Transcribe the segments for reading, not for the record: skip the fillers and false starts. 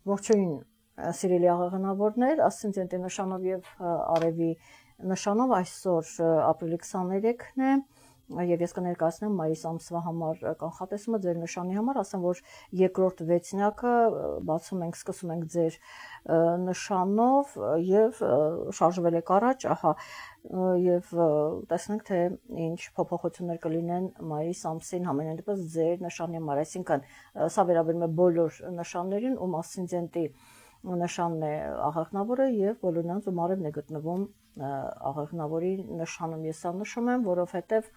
Ողջույն սիրելի աղեղնավորներ, ասցենդենտի նշանով եւ արևի նշանով այսօր ապրիլի 23-ն է եւ ես կներկայացնեմ մայիս ամսվա համար կանխատեսումը ձեր նշանի համար, ասեմ որ երկրորդ վեցնյակը բացում ենք, սկսում ենք ձեր նշանով եւ շարժվել եք առաջ, ահա եւ տեսնենք թե ինչ փոփոխություններ կլինեն մայիս ամսին համենայն դեպս ձեր նշանի համար, այսինքն սա վերաբերում է բոլոր նշաններին, ում ասցենդենտի նշանն է աղեղնավորը եւ բոլորնանց ում արևն է գտնվում աղեղնավորի նշանում ես սա նշում եմ, որովհետեւ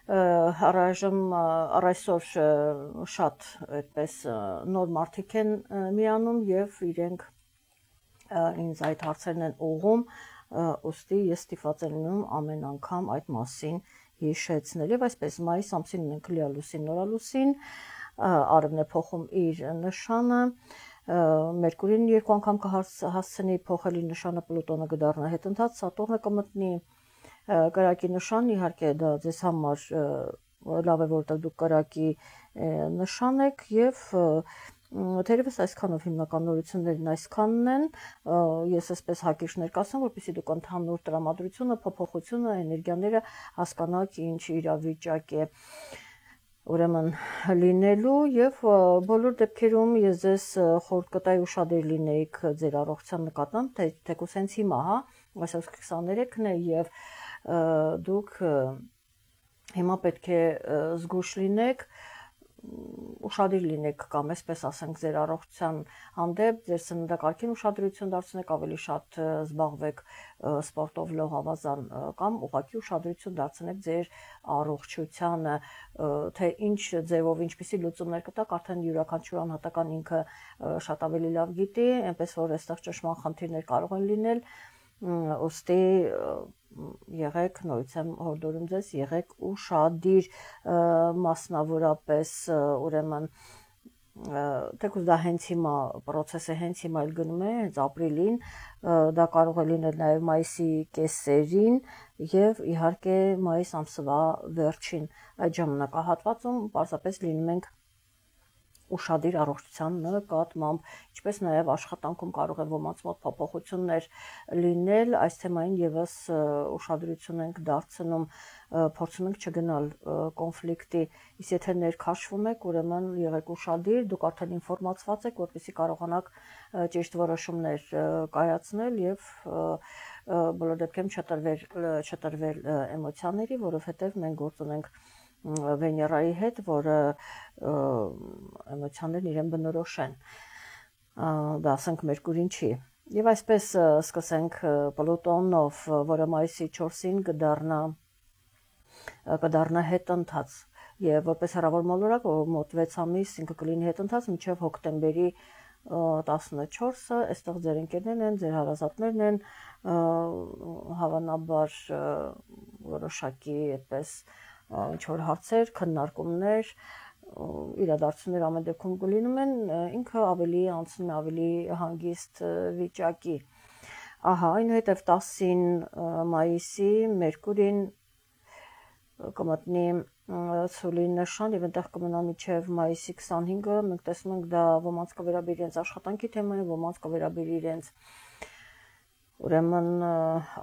առայժմ առայսօր շատ այդպես նոր մարդիկ են միանում եւ իրենք ինձ այդ հարցերն են ուղղում, ուստի ես ստիպված եմ լինում ամեն անգամ այդ մասին հիշեցնել եւ այսպես մայիս ամսին ունենք լիալուսին, նորալուսին, արևն է փոխում իր նշանը, Մերկուրին երկու անգամ կհասցնի փոխել իր նշանը, Պլուտոնը կդառնա հետընթաց, Սատուրնը կմտնի կրակի նշան, իհարկե դա ձեզ համար լավ է, որտեղ դուք կրակի նշան եք եւ թերևս այսքանով հիմնական նորություններն այսքանն են, ես այսպես հակիրճ ներկայացնում, որպեսզի դուք ընդհանուր տրամադրությունը, փոփոխությունը, էներգիաները հասկանաք ինչ իրավիճակ է ուրեմն լինելու եւ բոլոր դեպքերում ես ձեզ խորհուրդ կտայի ուշադիր լինեիք ձեր առողջության նկատմամբ, թեկուզ հենց հիմա, հա, այսօր 23-ն է եւ դուք հիմա պետք է զգույշ լինեք, ուշադիր լինեք կամ այսպես ասենք ձեր առողջության հանդեպ, ձեր սննդակարգին ուշադրություն դարձնեք, ավելի շատ զբաղվեք սպորտով լողավազան կամ ուղղակի ուշադրություն դարձնեք ձեր առողջությանը, թե ինչ ձևով ինչպիսի լուծումներ կտակ, արդեն յուրաքանչյուր անհատական ինքը շատ ավելի լավ գիտի, այնպես որ այստեղ ճշմարտ խնդիրներ կարող են լինել, ուստի եղեք, նորից եմ հորդորում ձեզ, եղեք ուշադիր, մասնավորապես ուրեմն թեկուզ դա հենց հիմա process-ը հենց հիմա էլ գնում է, հենց ապրիլին, դա կարող է լինել նաև մայիսի կեսերին եւ իհարկե մայիս ամսվա վերջին այդ ժամանակահատվածում պարզապես լինում ենք ուշադիր առողջության նկատմամբ, ինչպես նաև աշխատանքում կարող է ոմանց մոտ փոփոխություններ լինել, այս թեմային եւս ուշադրություն ենք դարձնում, փորձում ենք չգնալ կոնֆլիկտի, իսկ եթե ներքաշվում եք, ուրեմն եղեք ուշադիր, դուք արդեն ինֆորմացված եք, որպեսզի կարողանաք ճիշտ որոշումներ կայացնել եւ բոլոր դեպքերում չտրվել էմոցիաների, որովհետեւ մենք գործ ունենք Վեներայի հետ, որը էմոցիաներն իրեն բնորոշ են, դա ասենք Մերկուրին չի։ Եվ այսպես սկսենք Պլուտոնով, որը մայիսի 4-ին կդառնա հետընթաց, եւ որպես հեռավոր մոլորակ, մոտ 6 ամիս ինքը կլինի հետընթաց մինչեւ հոկտեմբերի 14-ը, այստեղ ձեր ընկերներն են, ձեր հարազատներն են, հավանաբար որոշակի այդպես ինչ որ հարցեր, քննարկումներ, իրադարձություններ ամեն դեպքում կլինում են, ինքը ավելի անցնում է ավելի հանգիստ վիճակի։ Ահա, այնուհետև 10-ին մայիսի Մերկուրին կմտնի ցուլի նշան եւ այնտեղ կմնա մինչեւ մայիսի 25-ը, մենք տեսնում ենք դա ոմանց կվերաբերի իրենց աշխատանքի թեմային, ոմանց կվերաբերի իրենց ուրեմն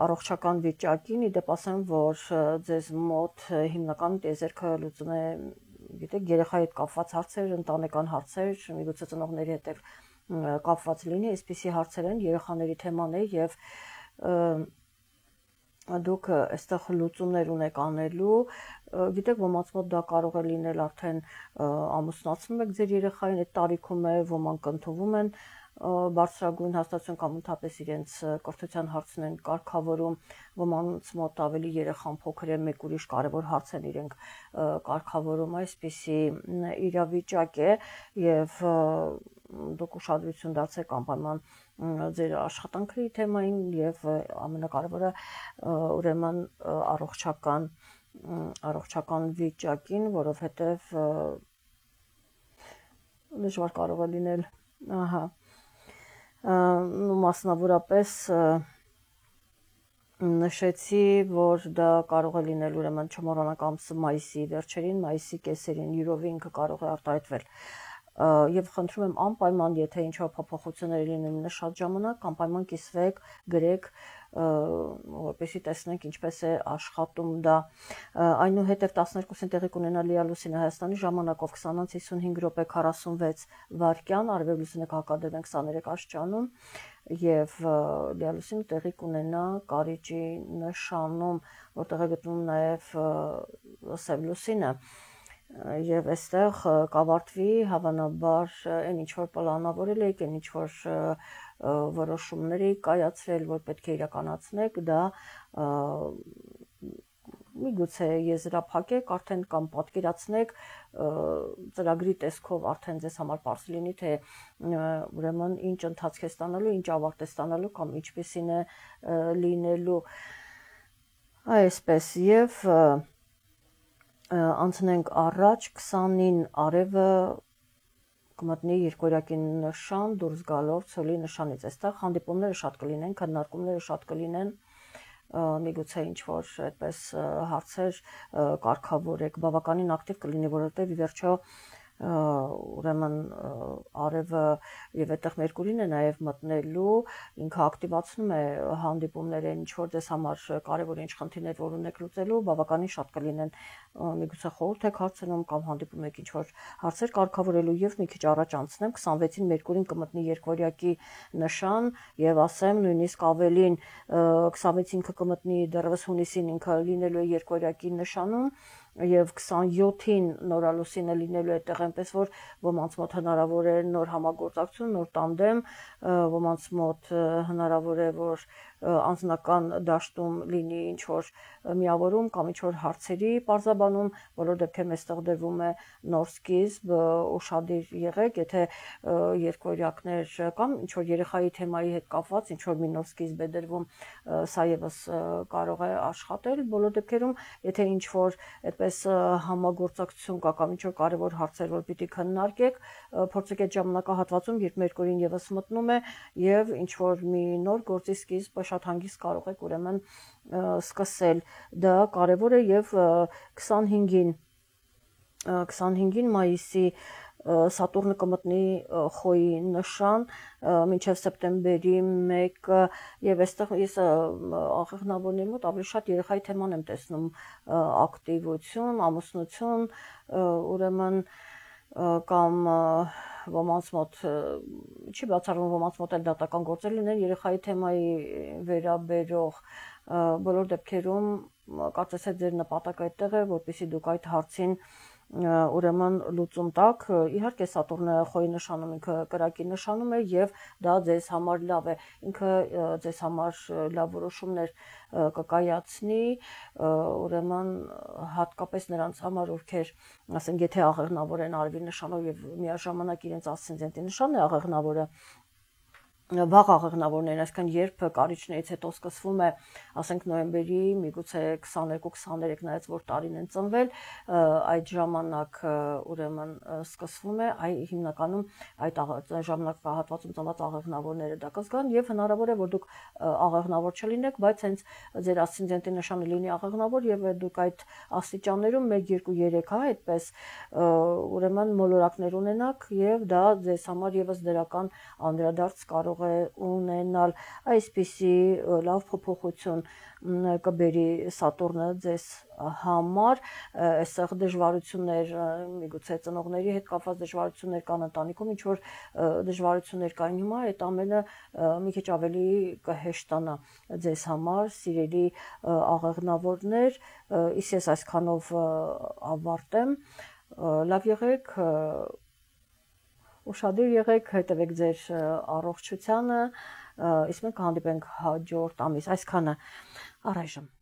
առողջական վիճակին, իդեպ ասեմ, որ ձեզ մոտ հիմնական տիեզերքը լուծում է, գիտեք, երեխայի հետ կապված հարցեր, ընտանեկան հարցեր, միգուցե ծնողների հետ կապված լինի, այսպիսի հարցեր են, երեխաների թեման է եւ դուք այստեղ լուծումներ ունեք անելու, գիտեք, ոմանց մոտ դա կարող է լինել արդեն ամուսնացնում եք ձեր երեխային, այդ տարիքում է, ոմանք ընդունվում են բարձրագույն հաստատություն կամ ընդհանրապես իրենց կրթության հարցն են կարգավորում, ոմանց մոտ ավելի երեխան փոքր է, մեկ ուրիշ կարևոր հարց են իրենք կարգավորում, այսպիսի իրավիճակ է եւ դուք ուշադրություն դարձրեք անպայման ձեր աշխատանքի թեմային եւ ամենակարևորը ուրեմն առողջական վիճակին, որովհետեւ դժվար կարող է լինել, ահա մասնավորապես նշեցի, որ դա կարող է լինել ուրեմն չմոռանաք ամսը մայիսի վերջերին, մայիսի կեսերին, յուրովի ինքը կարող է արտահայտվել եւ խնդրում եմ անպայման, եթե ինչ-որ փոփոխություններ լինեն նշած ժամանակ, անպայման կիսվեք, գրեք, որպեսզի տեսնենք ինչպես է աշխատում դա։ Այնուհետև 12-ին տեղի կունենա լիալուսինը Հայաստանի ժամանակով 20:55 րոպե 46 վայրկյան, արևելք լուսինը կհարկադրվեն 23 աստիճանում եւ լիալուսինը տեղի կունենա Կարիճի նշանում, որտեղ է գտնվում նաեւ սև լուսինը եւ այստեղ կավարտվի հավանաբար այն ինչ որ պլանավորել եք, այն ինչ որ որոշումներ եք կայացրել, որ պետք է իրականացնեք, դա միգուցե եզրափակեք արդեն կամ պատկերացնեք ծրագրի տեսքով արդեն ձեզ համար պարզ լինի, թե ուրեմն ինչ ընթացք է ստանալու, ինչ ավարտ է ստանալու կամ ինչպեսին է լինելու այսպես եւ անցնենք առաջ 20-ին արևը կմտնի երկորյակի նշան դուրս գալով ցոլի նշանից այստեղ հանդիպումները շատ կլինեն, քննարկումները շատ կլինեն միգուցե ինչ-որ այդպես հարցեր կարգավորեք, բավականին ակտիվ կլինի, որովհետև ի վերջո ուրեմն արևը եւ այդտեղ Մերկուրին է նաեւ մտնելու, ինքը ակտիվացնում է հանդիպումները, ինչ որ դες համար կարեւոր ինչ խնդիրներ որ ունեք լուծելու, բավականին շատ կլինեն, միգուցե խորհուրդ եք հարցնում կամ հանդիպում եք ինչ որ հարցեր կարգավորելու եւ մի քիչ առաջ անցնեմ 26-ին Մերկուրին կմտնի երկորյակի նշան եւ ասեմ նույնիսկ ավելին 26-ին ինքը կմտնի դեռևս հունիսին ինքը լինելու է երկորյակի նշանում եւ 27-ին նորալուսինը լինելու է այդտեղ այնպես որ ոմանց մոտ հնարավոր է նոր համագործակցություն, նոր տանդեմ, ոմանց մոտ հնարավոր է որ անձնական դաշտում լինի ինչ որ միավորում կամ ինչ որ հարցերի պարզաբանում, բոլոր դեպքերում այստեղ դրվում է նոր սկիզբ, ուշադիր եղեք, եթե երկորյակներ կամ ինչ որ երեխայի թեմայի հետ կապված ինչ որ մի նոր սկիզբ է դրվում, սա եւս կարող է աշխատել բոլոր դեպքերում, եթե ինչ որ այդպես համագործակցություն կա կամ ինչ որ կարևոր հարցեր որ պիտի քննարկեք, փորձեք այդ ժամանակահատվածում, երբ Մերկուրին եւս մտնում է եւ ինչ որ մի նոր գործի սկիզբ շատ հանգիստ կարող եք ուրեմն սկսել, դա կարևոր է եւ 25-ին մայիսի Սատուրնը կմտնի խոյի նշան մինչև սեպտեմբերի 1 եւ այստեղ ես աղեղնավորների մոտ ավելի շատ երեխայի թեման եմ տեսնում ակտիվություն, ամուսնություն, ուրեմն կամ ոմանց մոտ չի բացառվում ոմանց մոտ էլ դատական գործեր լինեն երեխայի թեմայի վերաբերող բոլոր դեպքերում կարծես է ձեր նպատակը այդտեղ է որպեսզի դուք այդ հարցին ուրեմն լուծում տակ, իհարկե Սատուրնը խոյի նշանում ինքը կրակի նշանում է եւ դա ձեզ համար լավ է, ինքը ձեզ համար լավ որոշումներ կկայացնի, ուրեմն հատկապես նրանց համար, ովքեր, ասենք, եթե աղեղնավոր են արևի նշանով եւ միաժամանակ իրենց ասցենդենտի նշանն է աղեղնավորը, վաղ աղեղնավորներին, այսինքն երբ կարիճներից հետո սկսվում է, ասենք նոյեմբերի միգուցե 22-23 նայած որ տարին են ծնվել, այդ ժամանակ ուրեմն սկսվում է, հիմնականում այդ ժամանակահատվածում ծնված աղեղնավորները դա կզգան եւ հնարավոր է որ դուք աղեղնավոր չլինեք, բայց հենց ձեր ասցենդենտի նշանը լինի աղեղնավոր եւ դուք այդ աստիճաններում 1 2 3 հա այդպես ուրեմն մոլորակներ ունենաք եւ դա ձեզ համար եւս դրական անդրադարձ կարող է ունենալ այսպիսի լավ փոփոխություն կբերի Սատուրնը ձեզ համար, այստեղ դժվարություններ, միգուցե ծնողների հետ կապված դժվարություններ կան ընտանիքում, ինչ որ դժվարություններ կային հիմա, այդ ամենը մի քիչ ավելի կհեշտանա ձեզ համար, սիրելի աղեղնավորներ, իսկ ես այսքանով ավարտեմ, լավ եղեք, ուշադիր եղեք, հետևեք ձեր առողջությանը, իսկ մենք կհանդիպենք հաջորդ ամիս, այսքանը առայժմ